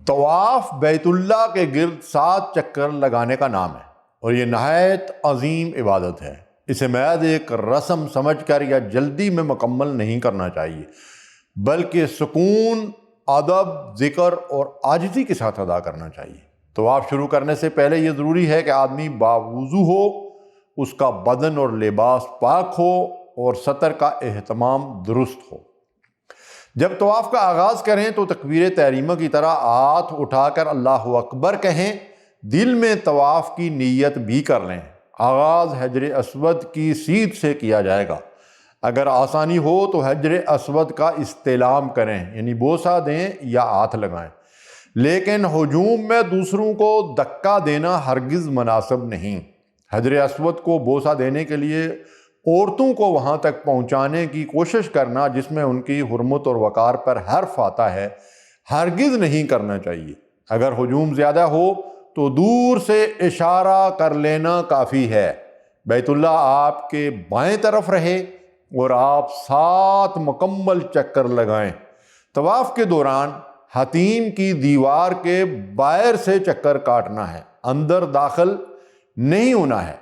طواف بیت اللہ کے گرد 7 چکر لگانے کا نام ہے اور یہ نہایت عظیم عبادت ہے۔ اسے محض ایک رسم سمجھ کر یا جلدی میں مکمل نہیں کرنا چاہیے، بلکہ سکون، ادب، ذکر اور عاجزی کے ساتھ ادا کرنا چاہیے۔ طواف شروع کرنے سے پہلے یہ ضروری ہے کہ آدمی باوضو ہو، اس کا بدن اور لباس پاک ہو اور سطر کا اہتمام درست ہو۔ جب طواف کا آغاز کریں تو تکبیر تحریمہ کی طرح ہاتھ اٹھا کر اللہ اکبر کہیں، دل میں طواف کی نیت بھی کر لیں۔ آغاز حجر اسود کی سیدھ سے کیا جائے گا۔ اگر آسانی ہو تو حجر اسود کا استعلام کریں، یعنی بوسہ دیں یا ہاتھ لگائیں، لیکن ہجوم میں دوسروں کو دھکا دینا ہرگز مناسب نہیں۔ حجر اسود کو بوسہ دینے کے لیے عورتوں کو وہاں تک پہنچانے کی کوشش کرنا جس میں ان کی حرمت اور وقار پر حرف آتا ہے، ہرگز نہیں کرنا چاہیے۔ اگر ہجوم زیادہ ہو تو دور سے اشارہ کر لینا کافی ہے۔ بیت اللہ آپ کے بائیں طرف رہے اور آپ 7 مکمل چکر لگائیں۔ طواف کے دوران حتیم کی دیوار کے باہر سے چکر کاٹنا ہے، اندر داخل نہیں ہونا ہے۔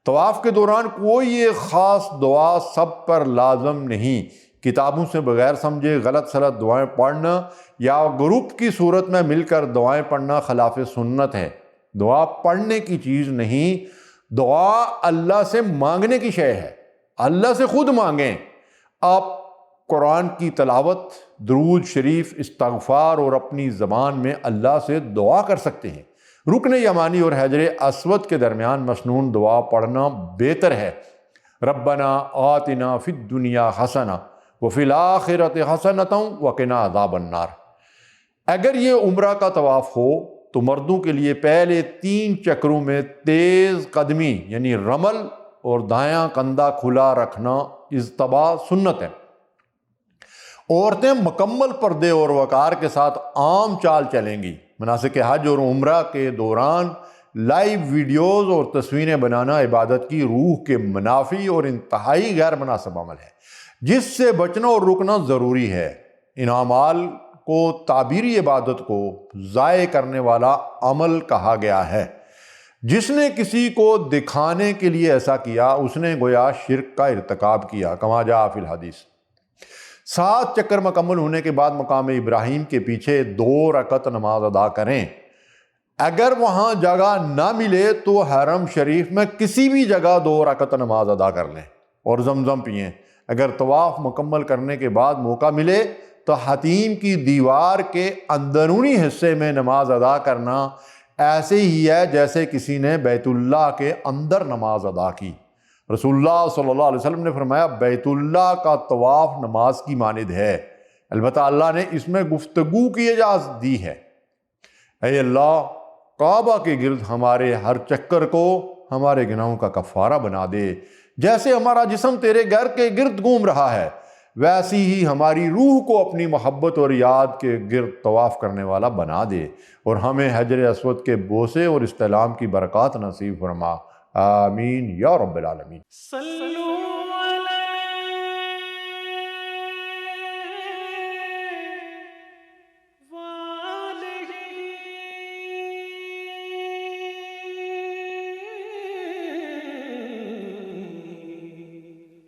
طواف کے دوران کوئی ایک خاص دعا سب پر لازم نہیں۔ کتابوں سے بغیر سمجھے غلط سلط دعائیں پڑھنا یا گروپ کی صورت میں مل کر دعائیں پڑھنا خلاف سنت ہے۔ دعا پڑھنے کی چیز نہیں، دعا اللہ سے مانگنے کی شے ہے۔ اللہ سے خود مانگیں۔ آپ قرآن کی تلاوت، درود شریف، استغفار اور اپنی زبان میں اللہ سے دعا کر سکتے ہیں۔ رکن یمانی اور حجر اسود کے درمیان مسنون دعا پڑھنا بہتر ہے۔ ربنا آتنا فی الدنیا حسنہ وفی الآخرۃ حسنۃ وقنا عذاب النار۔ اگر یہ عمرہ کا طواف ہو تو مردوں کے لیے پہلے 3 چکروں میں تیز قدمی یعنی رمل اور دایاں کندھا کھلا رکھنا اجتباء سنت ہے۔ عورتیں مکمل پردے اور وقار کے ساتھ عام چال چلیں گی۔ مناسک حج اور عمرہ کے دوران لائیو ویڈیوز اور تصویریں بنانا عبادت کی روح کے منافی اور انتہائی غیر مناسب عمل ہے، جس سے بچنا اور رکنا ضروری ہے۔ ان اعمال کو تعبیری عبادت کو ضائع کرنے والا عمل کہا گیا ہے۔ جس نے کسی کو دکھانے کے لیے ایسا کیا اس نے گویا شرک کا ارتکاب کیا، کما جاء فی الحدیث۔ 7 چکر مکمل ہونے کے بعد مقام ابراہیم کے پیچھے 2 رکعت نماز ادا کریں۔ اگر وہاں جگہ نہ ملے تو حرم شریف میں کسی بھی جگہ 2 رکعت نماز ادا کر لیں اور زمزم پئیں۔ اگر طواف مکمل کرنے کے بعد موقع ملے تو حتیم کی دیوار کے اندرونی حصے میں نماز ادا کرنا ایسے ہی ہے جیسے کسی نے بیت اللہ کے اندر نماز ادا کی۔ رسول اللہ صلی اللہ علیہ وسلم نے فرمایا بیت اللہ کا طواف نماز کی مانند ہے، البتہ اللہ نے اس میں گفتگو کی اجازت دی ہے۔ اے اللہ، کعبہ کے گرد ہمارے ہر چکر کو ہمارے گناہوں کا کفارہ بنا دے۔ جیسے ہمارا جسم تیرے گھر کے گرد گھوم رہا ہے، ویسی ہی ہماری روح کو اپنی محبت اور یاد کے گرد طواف کرنے والا بنا دے، اور ہمیں حجر اسود کے بوسے اور استعلام کی برکات نصیب فرما۔ آمین یا رب العالمین۔